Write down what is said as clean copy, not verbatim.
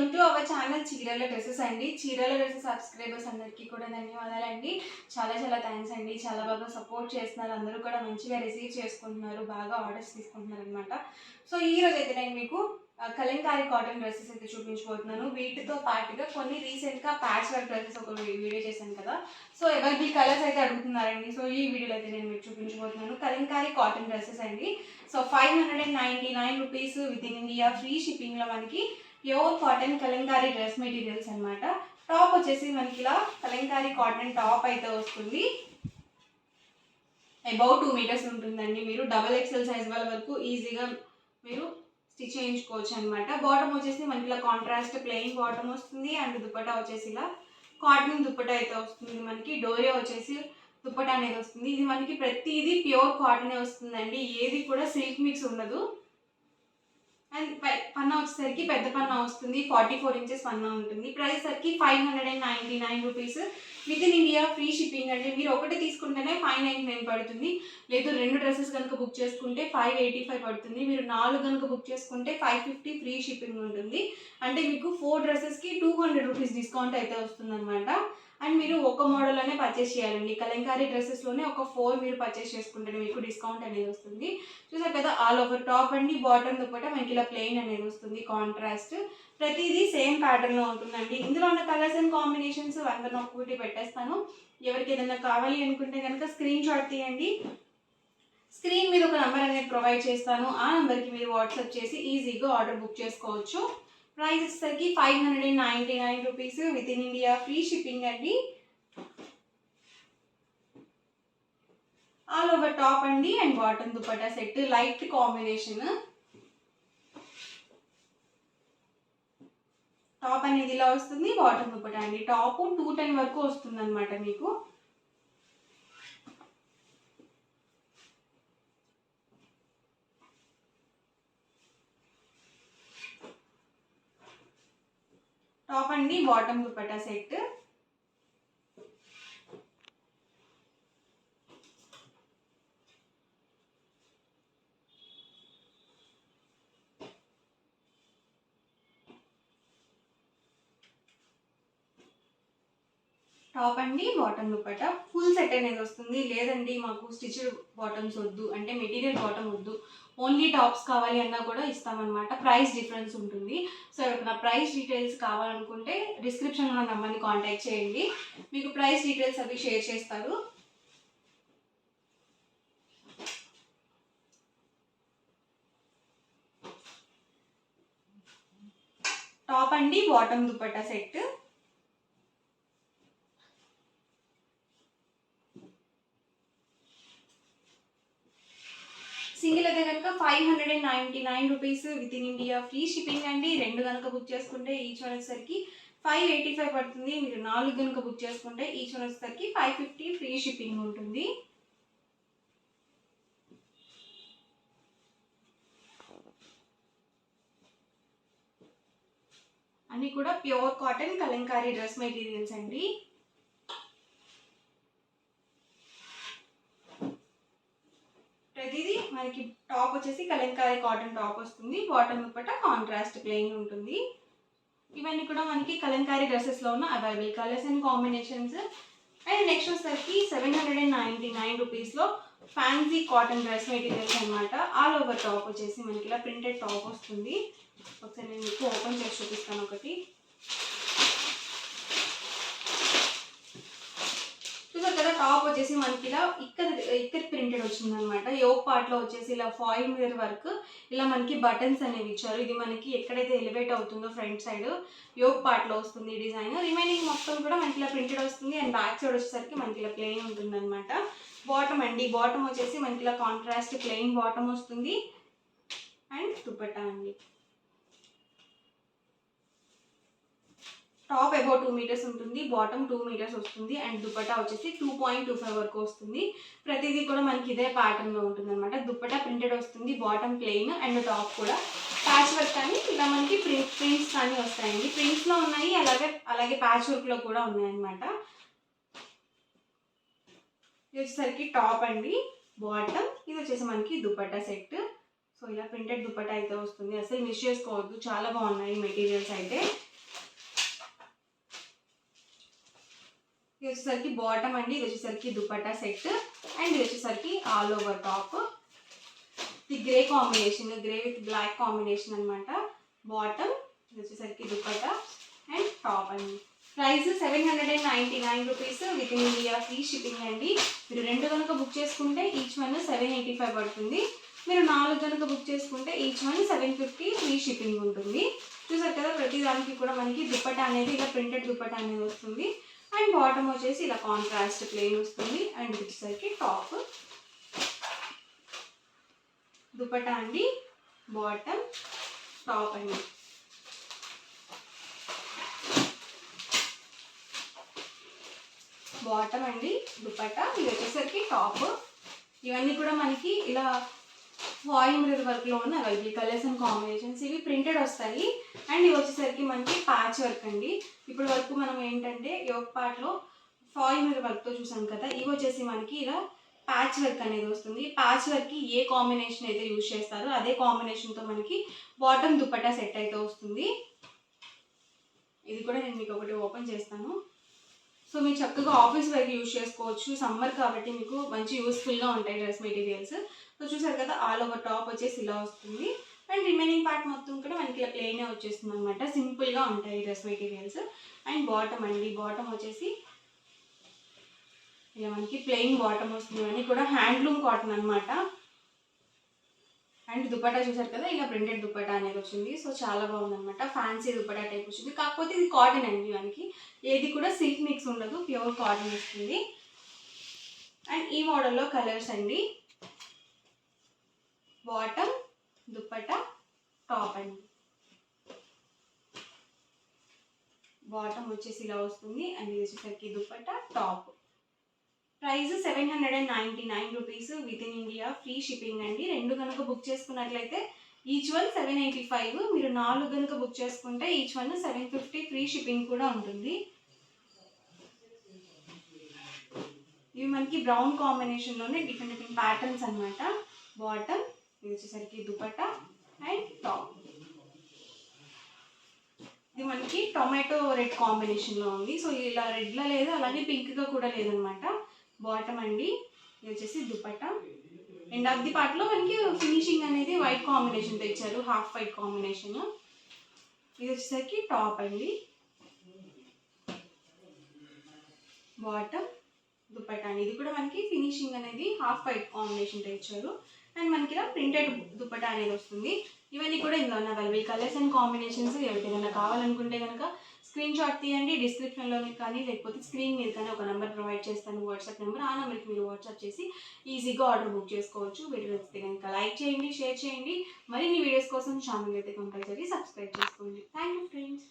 Welcome to our channel Chirala dresses అండి. Chirala dresses subscribers అందరికీ కూడా ధన్యవాదాలండి. చాలా చాలా థ్యాంక్స్ అండి. చాలా బాగా సపోర్ట్ చేస్తున్నారు. అందరూ కూడా మంచిగా రిసీవ్ చేసుకుంటున్నారు, బాగా ఆర్డర్స్ తీసుకుంటున్నారు అనమాట. సో ఈ రోజు అయితే నేను మీకు కలంకారీ కాటన్ డ్రెస్సెస్ అయితే చూపించబోతున్నాను. వీటితో పాటుగా కొన్ని రీసెంట్గా ప్యాచ్ వర్క్ డ్రెస్సెస్ ఒక వీడియో చేశాను కదా. సో అవైలబుల్ కలర్స్ అయితే అడుగుతున్నారండి. సో ఈ వీడియోలో అయితే నేను మీకు చూపించబోతున్నాను కలంకారీ కాటన్ డ్రెస్సెస్ అండి. So 599 rupees within India, free షిప్పింగ్లో మనకి pure cotton Kalamkari dress materials అనమాట. టాప్ వచ్చేసి మనకి ఇలా కలంకారీ కాటన్ టాప్ అయితే వస్తుంది. అబౌట్ 2 మీటర్స్ ఉంటుందండి. మీరు డబల్ ఎక్స్ఎల్ సైజ్ వాళ్ళ వరకు ఈజీగా మీరు స్టిచ్ చేయించుకోవచ్చు అనమాట. బాటమ్ వచ్చేసి మనకి ఇలా కాంట్రాస్ట్ ప్లెయిన్ బాటమ్ వస్తుంది. అండ్ దుపట్టా వచ్చేసి ఇలా కాటన్ దుపట్టా అయితే వస్తుంది. మనకి డోరియా వచ్చేసి దుపట్టా అనేది వస్తుంది. ఇది మనకి ప్రతిదీ ప్యూర్ కాటనే వస్తుందండి. ఏది కూడా సిల్క్ మిక్స్ ఉండదు. అండ్ పన్నా వచ్చేసరికి పెద్ద పన్నా వస్తుంది. 44 ఇంచెస్ పన్నా ఉంటుంది. ప్రైస్ సరికి 599 rupees within India, free shipping అండి. మీరు ఒకటి తీసుకుంటేనే 599 పడుతుంది. లేదు 2 డ్రెస్సెస్ కనుక బుక్ చేసుకుంటే 585 పడుతుంది. మీరు 4 కనుక బుక్ చేసుకుంటే 550 ఫ్రీ షిప్పింగ్ ఉంటుంది. అంటే మీకు 4 డ్రెస్సెస్కి 200 రూపీస్ డిస్కౌంట్ అయితే వస్తుంది అనమాట. అండ్ మీరు ఒక మోడల్లోనే పర్చేస్ చేయాలండి. కలంకారీ డ్రెస్సెస్లోనే ఒక 4 మీరు పర్చేస్ చేసుకుంటే మీకు డిస్కౌంట్ అనేది వస్తుంది. చూసారు కదా, ఆల్ ఓవర్ టాప్ అండి, బాటమ్ దుపట్టా మనకి ఇలా ప్లెయిన్ అనేది వస్తుంది. కాంట్రాస్ట్ ప్రతిదీ సేమ్ ప్యాటర్న్లో ఉంటుందండి. ఇందులో ఉన్న కలర్స్ అండ్ కాంబినేషన్స్ అందరిని ఒక్కొక్కటి పెట్టేస్తాను. ఎవరికి ఏదైనా కావాలి అనుకుంటే కనుక స్క్రీన్ షాట్ తీయండి. స్క్రీన్ మీద ఒక నెంబర్ అనేది ప్రొవైడ్ చేస్తాను. ఆ నెంబర్కి మీరు వాట్సాప్ చేసి ఈజీగా ఆర్డర్ బుక్ చేసుకోవచ్చు. ప్రైస్ వచ్చేసరికి 599 rupees within India, free shipping అండి. ఆల్ ఓవర్ టాప్ అండి and bottom dupatta set light combination. Top అనేది ఇలా వస్తుంది, బాటమ్ దుపట్టా అండి. టాప్ 210 వరకు వస్తుంది అనమాట మీకు. టాప్ అండి, బాటమ్ దుపట్టా సెట్. టాప్ అండి, బాటమ్ దుపట్టా ఫుల్ సెట్ అనేది వస్తుంది. లేదండి మాకు స్టిచ్డ్ బాటమ్స్ వద్దు అంటే మెటీరియల్ బాటమ్ వద్దు, ఓన్లీ టాప్స్ కావాలి అన్నా కూడా ఇస్తామన్నమాట. ప్రైస్ డిఫరెన్స్ ఉంటుంది. సో ఎవరికైనా ప్రైస్ డీటెయిల్స్ కావాలనుకుంటే డిస్క్రిప్షన్లో ఉన్న నెంబర్ని కాంటాక్ట్ చేయండి. మీకు ప్రైస్ డీటెయిల్స్ అవి షేర్ చేస్తారు. టాప్ అండి, బాటమ్ దుపట్టా సెట్. సింగిల్ అయితే కనుక 599 rupees within India, free shipping అండి. 2 కనుక బుక్ చేసుకుంటే ఈచ్ వన్ వచ్చేసరికి 585 పడుతుంది. మీరు 4 కనుక బుక్ చేసుకుంటే ఈచ్ వన్ వచ్చేసరికి 550 ఫ్రీ షిప్పింగ్ ఉంటుంది. అన్నీ కూడా pure cotton Kalamkari dress materials అండి. ప్రతిదీ మనకి టాప్ వచ్చేసి కలంకారీ కాటన్ టాప్ వస్తుంది. బాటమ్ దుపట్టా కాంట్రాస్ట్ ప్లెయిన్ ఉంటుంది. ఇవన్నీ కూడా మనకి కలంకారీ డ్రెస్సెస్లో ఉన్న available colours and combinations. And next వచ్చేసరికి 799 రూపీస్లో ఫ్యాన్సీ కాటన్ డ్రెస్ మెటీరియల్స్ అనమాట. ఆల్ ఓవర్ టాప్ వచ్చేసి మనకి ఇలా ప్రింటెడ్ టాప్ వస్తుంది. ఒకసారి నేను మీకు ఓపెన్ చేసి చూపిస్తాను ఒకటి. చూసారు కదా, టాప్ వచ్చేసి మనకి ఇలా ఇక్కడ ప్రింటెడ్ వచ్చింది అనమాట. యోక్ పార్ట్లో వచ్చేసి ఇలా ఫాయిల్ మిర్రర్ వర్క్, ఇలా మనకి బటన్స్ అనేవి ఇచ్చారు. ఇది మనకి ఎక్కడైతే ఎలివేట్ అవుతుందో ఫ్రంట్ సైడ్ యోక్ పార్ట్లో వస్తుంది డిజైన్. రిమైనింగ్ మొత్తం కూడా మనకి ఇలా ప్రింటెడ్ వస్తుంది. అండ్ బ్యాక్ సైడ్ వచ్చేసరికి మనకి ఇలా ప్లెయిన్ ఉంటుంది అనమాట. బాటమ్ అండి, బాటమ్ వచ్చేసి మనకి ఇలా కాంట్రాస్ట్ ప్లెయిన్ బాటమ్ వస్తుంది. అండ్ దుపట్టా అండి. టాప్ అబౌట్ 2 మీటర్స్ ఉంటుంది, బాటమ్ 2 మీటర్స్ వస్తుంది. అండ్ దుపట్టా వచ్చేసి 2.25 వరకు వస్తుంది. ప్రతిదీ కూడా మనకి ఇదే ప్యాటర్న్లో ఉంటుంది అనమాట. దుపట్టా ప్రింటెడ్ వస్తుంది, బాటమ్ ప్లెయిన్ అండ్ టాప్ కూడా ప్యాచ్ వర్క్ కానీ ఇలా మనకి ప్రింట్స్ కానీ వస్తాయండి. ప్రింట్స్లో ఉన్నాయి, అలాగే ప్యాచ్ వర్క్లో కూడా ఉన్నాయన్నమాట. ఇది వచ్చేసరికి టాప్ అండి, బాటమ్. ఇది వచ్చేసి మనకి దుపట్టా సెట్. సో ఇలా ప్రింటెడ్ దుపట్టా అయితే వస్తుంది. అసలు మిస్ చేసుకోవద్దు, చాలా బాగున్నాయి మెటీరియల్స్ అయితే. ఇది వచ్చేసరికి బాటమ్ అండి, ఇది వచ్చేసరికి దుపట్టా సెట్, అండ్ ఇది వచ్చేసరికి ఆల్ ఓవర్ టాప్. ఇది grey combination, grey with black combination అనమాట. బాటమ్, ఇది వచ్చేసరికి దుపట్టా అండ్ టాప్ అండి. Price 799 rupees within India, free shipping అండి. మీరు 2 కనుక బుక్ చేసుకుంటే ఈచ్ వన్ 785 పడుతుంది. మీరు 4 కనుక బుక్ చేసుకుంటే ఈచ్ వన్ 750 ఫ్రీ షిప్పింగ్ ఉంటుంది. చూసారు కదా, ప్రతి దానికి కూడా మనకి దుపట్టా అనేది ఇలా ప్రింటెడ్ దుపట్టా అనేది వస్తుంది. అండ్ బాటమ్ వచ్చేసి ఇలా కాంట్రాస్ట్ ప్లెయిన్ వస్తుంది. అండ్ వచ్చేసరికి టాప్, దుపట్టా అండి, బాటమ్, టాప్ అండి. బాటమ్ అండి, దుపట్టా, ఇది వచ్చేసరికి టాప్. ఇవన్నీ కూడా మనకి ఇలా ఫాయిల్ మిర్రర్ వర్క్లో ఉన్న అవైలబుల్ కలర్స్ అండ్ కాంబినేషన్స్. ఇవి ప్రింటెడ్ వస్తాయి. అండ్ ఇవి వచ్చేసరికి మనకి ప్యాచ్ వర్క్ అండి. ఇప్పుడు వరకు మనం ఏంటంటే యోగ్ పార్ట్లో ఫాయిల్ మిర్రర్ వర్క్తో చూసాం కదా, ఇవి వచ్చేసి మనకి ఇలా ప్యాచ్ వర్క్ అనేది వస్తుంది. ప్యాచ్ వర్క్కి ఏ కాంబినేషన్ అయితే యూజ్ చేస్తారో అదే కాంబినేషన్తో మనకి బాటమ్ దుపట్టా సెట్ అయితే వస్తుంది. ఇది కూడా నేను మీకు ఒకటి ఓపెన్ చేస్తాను. సో మీరు చక్కగా ఆఫీస్ వేర్కి యూజ్ చేసుకోవచ్చు. సమ్మర్ కాబట్టి మీకు మంచి యూస్ఫుల్గా ఉంటాయి డ్రెస్ మెటీరియల్స్. సో చూసారు కదా, ఆల్ ఓవర్ టాప్ వచ్చేసి ఇలా వస్తుంది. అండ్ రిమైనింగ్ పార్ట్ మొత్తం కూడా మనకి ఇలా ప్లెయినే వచ్చేస్తుంది అనమాట. సింపుల్గా ఉంటాయి డ్రెస్ మెటీరియల్స్. అండ్ బాటమ్ అండి, బాటమ్ వచ్చేసి ఇలా మనకి ప్లెయిన్ బాటమ్ వస్తుంది. ఇవన్నీ కూడా హ్యాండ్లూమ్ కాటన్ అనమాట. అండ్ దుపట్టా చూసారు కదా, ఇలా ప్రింటెడ్ దుపట్టా అనేది వచ్చింది. సో చాలా బాగుందన్నమాట. ఫ్యాన్సీ దుపట్టా టైప్ వచ్చింది. కాకపోతే ఇది కాటన్ అండి, మనకి ఏది కూడా సిల్క్ మిక్స్ ఉండదు, ప్యూర్ కాటన్ వస్తుంది. అండ్ ఈ మోడల్లో కలర్స్ అండి. బాటమ్, దుపట్టా, టాప్ అండి. బాటమ్ వచ్చేసి ఇలా వస్తుంది. అండ్ ఇది వచ్చేసరికి dupatta, top. Price 799 rupees within India, free shipping అండి. 2 కనుక బుక్ చేసుకున్నట్లయితే ఈచ్ వన్ 785. మీరు 4 కనుక బుక్ చేసుకుంటే ఈచ్ వన్ 750 ఫ్రీ షిప్పింగ్ కూడా ఉంటుంది. ఇవి మనకి బ్రౌన్ కాంబినేషన్లోనే డిఫరెంట్ డిఫరెంట్ ప్యాటర్న్స్ అనమాట. బాటమ్, ఇది వచ్చేసరికి దుపట్టా అండ్ టాప్. ఇది మనకి టొమాటో రెడ్ కాంబినేషన్లో ఉంది. సో ఇలా రెడ్లో లేదు, అలాగే పింక్గా కూడా లేదనమాట. బాటమ్ అండి, ఇది వచ్చేసి దుపట్టా. అండ్ అద్ది పార్ట్లో మనకి ఫినిషింగ్ అనేది వైట్ కాంబినేషన్తో ఇచ్చారు, హాఫ్ వైట్ కాంబినేషన్. ఇది వచ్చేసరికి టాప్ అండి, బాటమ్, దుపట్టా అండి. ఇది కూడా మనకి ఫినిషింగ్ అనేది హాఫ్ వైట్ కాంబినేషన్తో ఇచ్చారు. అండ్ మనకి ఇలా ప్రింటెడ్ దుపట్టా అనేది వస్తుంది. ఇవన్నీ కూడా ఇందులో ఉన్న అవైలబుల్ కలర్స్ అండ్ కాంబినేషన్స్. ఎవరికైనా కావాలనుకుంటే కనుక స్క్రీన్ షాట్ తీయండి. డిస్క్రిప్షన్లోనే కానీ లేకపోతే స్క్రీన్ మీద కానీ ఒక నెంబర్ ప్రొవైడ్ చేస్తాను, వాట్సాప్ నెంబర్. ఆ నెంబర్కి మీరు వాట్సాప్ చేసి ఈజీగా ఆర్డర్ బుక్ చేసుకోవచ్చు. వీడియో నచ్చితే కనుక లైక్ చేయండి, షేర్ చేయండి. మరిన్ని వీడియోస్ కోసం ఛానల్ అయితే కంపల్సరీ సబ్స్క్రైబ్ చేసుకోండి. Thank you friends.